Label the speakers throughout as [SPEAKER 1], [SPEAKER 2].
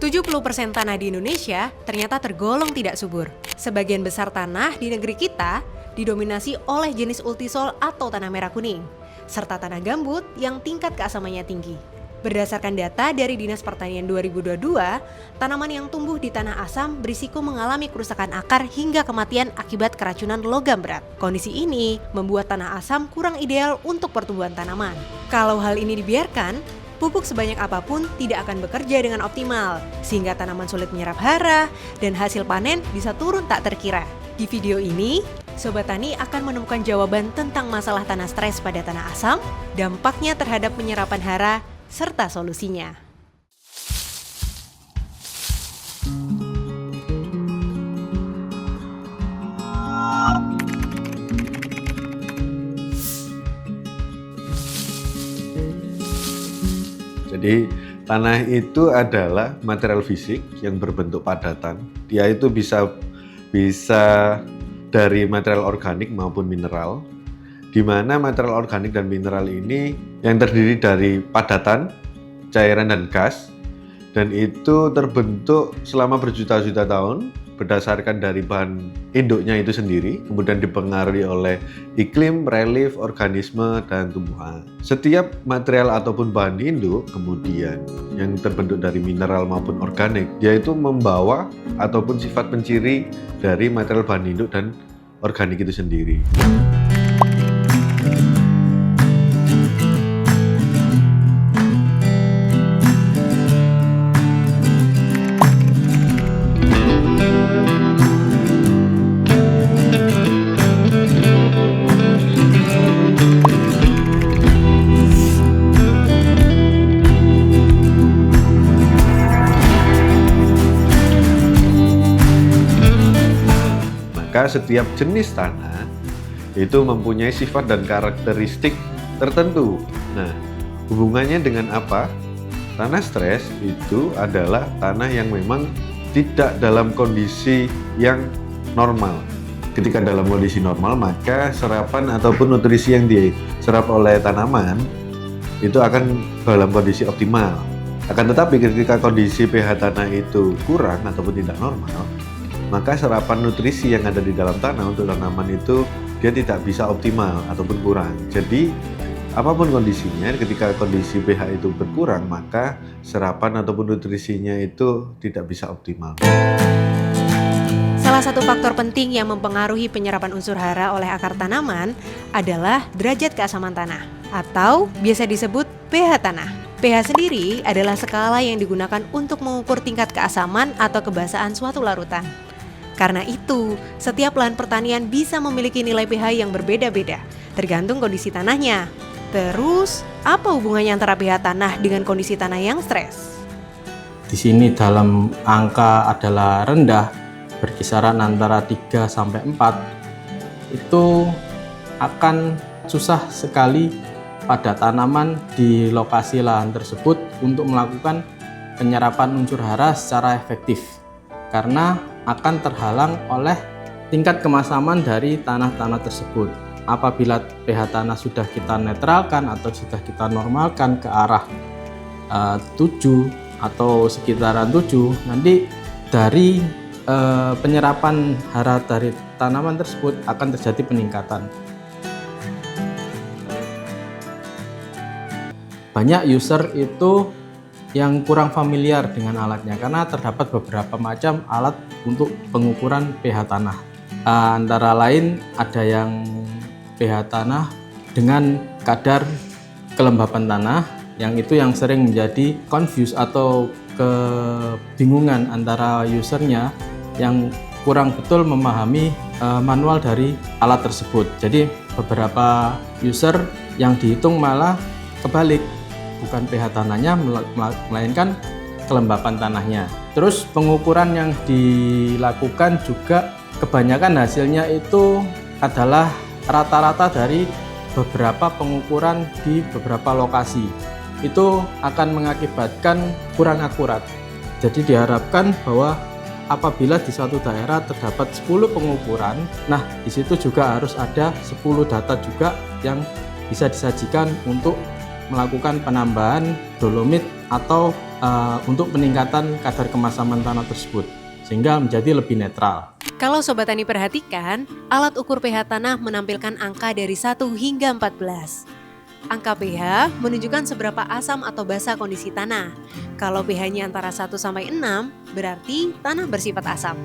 [SPEAKER 1] 70% tanah di Indonesia ternyata tergolong tidak subur. Sebagian besar tanah di negeri kita didominasi oleh jenis ultisol atau tanah merah kuning, serta tanah gambut yang tingkat keasamannya tinggi. Berdasarkan data dari Dinas Pertanian 2022, tanaman yang tumbuh di tanah asam berisiko mengalami kerusakan akar hingga kematian akibat keracunan logam berat. Kondisi ini membuat tanah asam kurang ideal untuk pertumbuhan tanaman. Kalau hal ini dibiarkan, pupuk sebanyak apapun tidak akan bekerja dengan optimal, sehingga tanaman sulit menyerap hara dan hasil panen bisa turun tak terkira. Di video ini, Sobat Tani akan menemukan jawaban tentang masalah tanah stres pada tanah asam, dampaknya terhadap penyerapan hara, serta solusinya.
[SPEAKER 2] Jadi tanah itu adalah material fisik yang berbentuk padatan. Dia itu bisa dari material organik maupun mineral, di mana material organik dan mineral ini yang terdiri dari padatan, cairan dan gas, dan itu terbentuk selama berjuta-juta tahun berdasarkan dari bahan induknya itu sendiri, kemudian dipengaruhi oleh iklim, relief, organisme, dan tumbuhan. Setiap material ataupun bahan induk kemudian yang terbentuk dari mineral maupun organik, yaitu membawa ataupun sifat penciri dari material bahan induk dan organik itu sendiri. Maka setiap jenis tanah itu mempunyai sifat dan karakteristik tertentu. Nah, hubungannya dengan apa? Tanah stres itu adalah tanah yang memang tidak dalam kondisi yang normal. Ketika dalam kondisi normal, maka serapan ataupun nutrisi yang diserap oleh tanaman itu akan dalam kondisi optimal. Akan tetapi ketika kondisi pH tanah itu kurang ataupun tidak normal, maka serapan nutrisi yang ada di dalam tanah untuk tanaman itu dia tidak bisa optimal ataupun kurang. Jadi apapun kondisinya, ketika kondisi pH itu berkurang, maka serapan ataupun nutrisinya itu tidak bisa optimal.
[SPEAKER 1] Salah satu faktor penting yang mempengaruhi penyerapan unsur hara oleh akar tanaman adalah derajat keasaman tanah, atau biasa disebut pH tanah. pH sendiri adalah skala yang digunakan untuk mengukur tingkat keasaman atau kebasahan suatu larutan. Karena itu, setiap lahan pertanian bisa memiliki nilai pH yang berbeda-beda, tergantung kondisi tanahnya. Terus, apa hubungannya antara pH tanah dengan kondisi tanah yang stres?
[SPEAKER 3] Di sini dalam angka adalah rendah, berkisaran antara 3 sampai 4. Itu akan susah sekali pada tanaman di lokasi lahan tersebut untuk melakukan penyerapan unsur hara secara efektif. Karena akan terhalang oleh tingkat kemasaman dari tanah-tanah tersebut. Apabila pH tanah sudah kita netralkan atau sudah kita normalkan ke arah 7 atau sekitaran 7, nanti dari penyerapan hara dari tanaman tersebut akan terjadi peningkatan. Banyak user itu yang kurang familiar dengan alatnya karena terdapat beberapa macam alat untuk pengukuran pH tanah. Antara lain ada yang pH tanah dengan kadar kelembapan tanah, yang itu yang sering menjadi confuse atau kebingungan antara usernya yang kurang betul memahami manual dari alat tersebut. Jadi beberapa user yang dihitung malah kebalik, bukan pH tanahnya melainkan kelembapan tanahnya. Terus pengukuran yang dilakukan juga kebanyakan hasilnya itu adalah rata-rata dari beberapa pengukuran di beberapa lokasi. Itu akan mengakibatkan kurang akurat. Jadi diharapkan bahwa apabila di suatu daerah terdapat 10 pengukuran, nah di situ juga harus ada 10 data juga yang bisa disajikan untuk melakukan penambahan dolomit atau untuk peningkatan kadar kemasaman tanah tersebut sehingga menjadi lebih netral.
[SPEAKER 1] Kalau Sobat Tani perhatikan, alat ukur pH tanah menampilkan angka dari 1 hingga 14. Angka pH menunjukkan seberapa asam atau basa kondisi tanah. Kalau pH-nya antara 1 sampai 6, berarti tanah bersifat asam.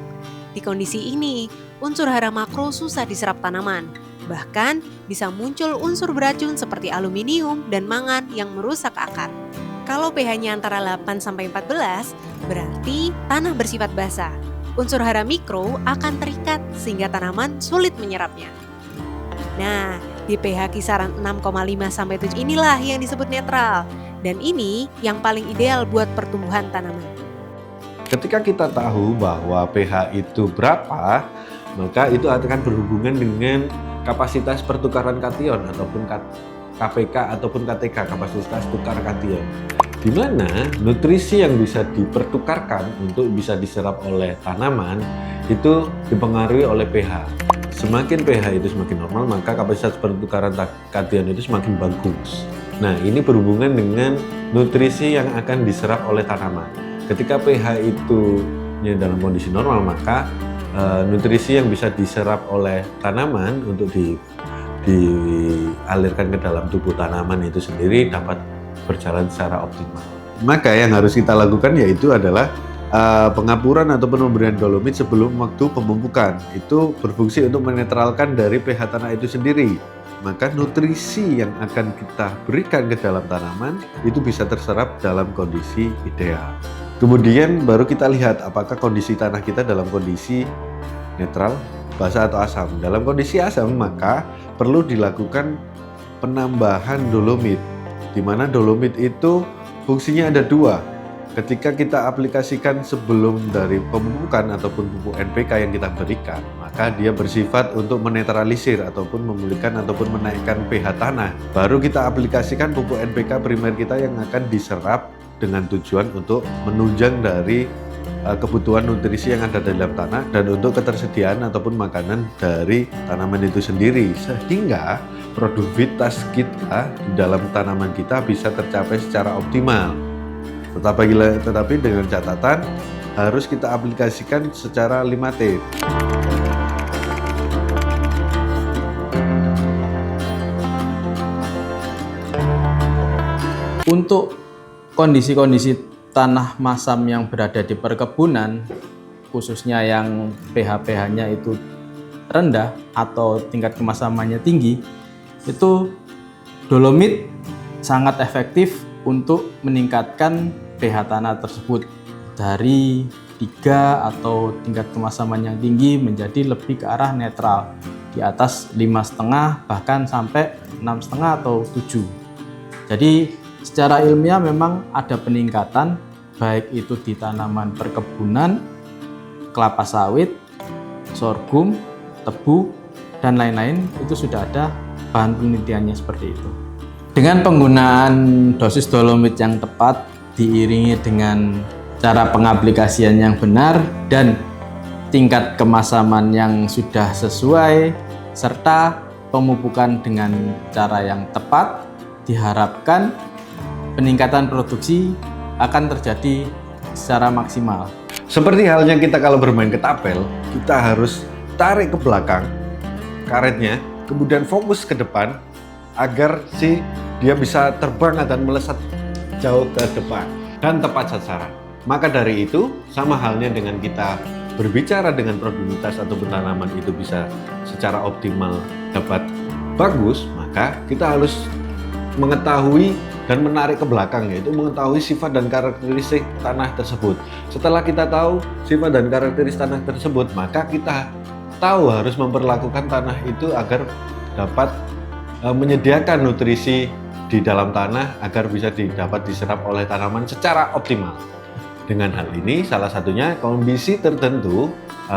[SPEAKER 1] Di kondisi ini, unsur hara makro susah diserap tanaman. Bahkan bisa muncul unsur beracun seperti aluminium dan mangan yang merusak akar. Kalau pH-nya antara 8 sampai 14, berarti tanah bersifat basa. Unsur hara mikro akan terikat sehingga tanaman sulit menyerapnya. Nah, di pH kisaran 6,5 sampai 7 inilah yang disebut netral. Dan ini yang paling ideal buat pertumbuhan tanaman.
[SPEAKER 2] Ketika kita tahu bahwa pH itu berapa, maka itu akan berhubungan dengan kapasitas pertukaran kation ataupun KPK ataupun KTK, kapasitas tukar kation. Di mana nutrisi yang bisa dipertukarkan untuk bisa diserap oleh tanaman itu dipengaruhi oleh pH. Semakin pH itu semakin normal, maka kapasitas pertukaran kation itu semakin bagus. Nah, ini berhubungan dengan nutrisi yang akan diserap oleh tanaman. Ketika pH itu dalam kondisi normal, maka nutrisi yang bisa diserap oleh tanaman untuk dialirkan ke dalam tubuh tanaman itu sendiri dapat berjalan secara optimal. Maka yang harus kita lakukan yaitu adalah pengapuran ataupun pemberian dolomit sebelum waktu pemupukan. Itu berfungsi untuk menetralkan dari pH tanah itu sendiri. Maka nutrisi yang akan kita berikan ke dalam tanaman itu bisa terserap dalam kondisi ideal. Kemudian baru kita lihat apakah kondisi tanah kita dalam kondisi netral, basa atau asam. Dalam kondisi asam maka perlu dilakukan penambahan dolomit, di mana dolomit itu fungsinya ada dua. Ketika kita aplikasikan sebelum dari pemupukan ataupun pupuk NPK yang kita berikan, maka dia bersifat untuk menetralisir ataupun memulihkan ataupun menaikkan pH tanah. Baru kita aplikasikan pupuk NPK primer kita yang akan diserap dengan tujuan untuk menunjang dari kebutuhan nutrisi yang ada dalam tanah dan untuk ketersediaan ataupun makanan dari tanaman itu sendiri, sehingga produktivitas kita di dalam tanaman kita bisa tercapai secara optimal. Tetapi dengan catatan harus kita aplikasikan secara 5T.
[SPEAKER 3] Untuk kondisi-kondisi tanah masam yang berada di perkebunan, khususnya yang pH-nya itu rendah atau tingkat kemasamannya tinggi, itu dolomit sangat efektif untuk meningkatkan pH tanah tersebut dari 3 atau tingkat kemasaman yang tinggi menjadi lebih ke arah netral, di atas 5,5 bahkan sampai 6,5 atau 7. Jadi secara ilmiah memang ada peningkatan, baik itu di tanaman perkebunan, kelapa sawit, sorghum, tebu, dan lain-lain, itu sudah ada bahan penelitiannya seperti itu. Dengan penggunaan dosis dolomit yang tepat, diiringi dengan cara pengaplikasian yang benar, dan tingkat kemasaman yang sudah sesuai, serta pemupukan dengan cara yang tepat, diharapkan peningkatan produksi akan terjadi secara maksimal.
[SPEAKER 2] Seperti halnya kita kalau bermain ketapel, kita harus tarik ke belakang karetnya, kemudian fokus ke depan agar dia bisa terbang dan melesat jauh ke depan dan tepat sasaran. Maka dari itu, sama halnya dengan kita berbicara dengan produktivitas atau tanaman itu bisa secara optimal dapat bagus, maka kita harus mengetahui dan menarik ke belakang, yaitu mengetahui sifat dan karakteristik tanah tersebut. Setelah kita tahu sifat dan karakteristik tanah tersebut, maka kita tahu harus memperlakukan tanah itu agar dapat menyediakan nutrisi di dalam tanah agar bisa dapat diserap oleh tanaman secara optimal. Dengan hal ini, salah satunya kondisi tertentu,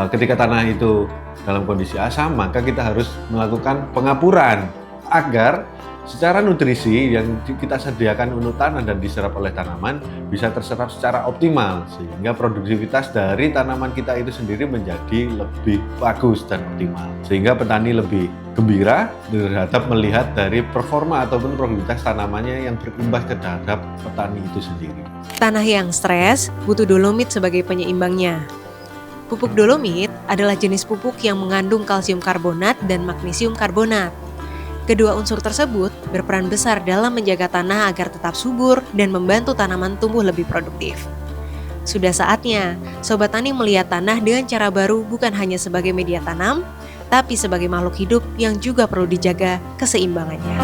[SPEAKER 2] ketika tanah itu dalam kondisi asam, maka kita harus melakukan pengapuran agar Secara nutrisi yang kita sediakan untuk tanah dan diserap oleh tanaman bisa terserap secara optimal sehingga produktivitas dari tanaman kita itu sendiri menjadi lebih bagus dan optimal. Sehingga petani lebih gembira terhadap melihat dari performa ataupun produktivitas tanamannya yang berimbas terhadap petani itu sendiri.
[SPEAKER 1] Tanah yang stres butuh dolomit sebagai penyeimbangnya. Pupuk dolomit adalah jenis pupuk yang mengandung kalsium karbonat dan magnesium karbonat. Kedua unsur tersebut berperan besar dalam menjaga tanah agar tetap subur dan membantu tanaman tumbuh lebih produktif. Sudah saatnya Sobat Tani melihat tanah dengan cara baru, bukan hanya sebagai media tanam, tapi sebagai makhluk hidup yang juga perlu dijaga keseimbangannya.